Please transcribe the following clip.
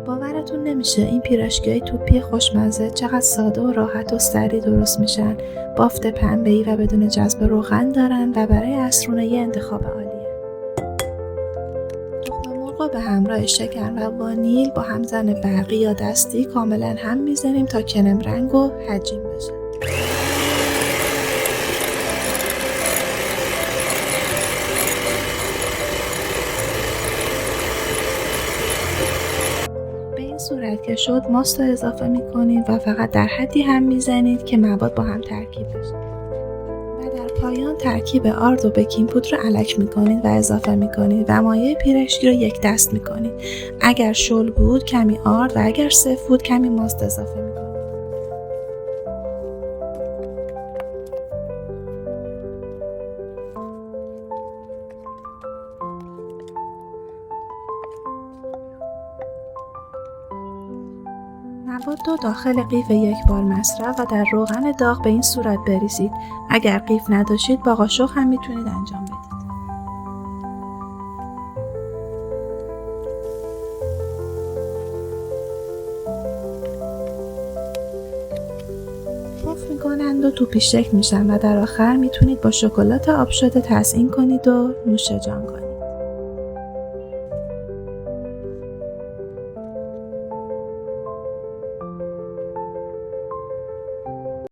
باورتون نمیشه این پیراشکی‌های توپی خوشمزه چقدر ساده و راحت و سریع درست میشن. بافت پنبه‌ای و بدون جذب روغن دارن و برای عصرونه یه انتخاب عالیه. تخم مرغ رو به همراه شکر و وانیل با همزن برقی یا دستی کاملا هم میزنیم تا کرم رنگ و هجین بشه. به این صورت که شد ماست رو اضافه میکنید و فقط در حدی هم میزنید که مواد با هم ترکیب بشه. و در پایان ترکیب آرد و بیکینگ پودر رو الک میکنید و اضافه میکنید و مایه پیراشکی رو یک دست میکنید. اگر شل بود کمی آرد و اگر سفت بود کمی ماست اضافه میکنید. مواد رو داخل قیف یک بار مصرف و در روغن داغ به این صورت بریزید. اگر قیف نداشتید با قاشق هم میتونید انجام بدید. پف میکنند و توپی شکل میشن و در آخر میتونید با شکلات آب شده تزیین کنید و نوش جان کنید.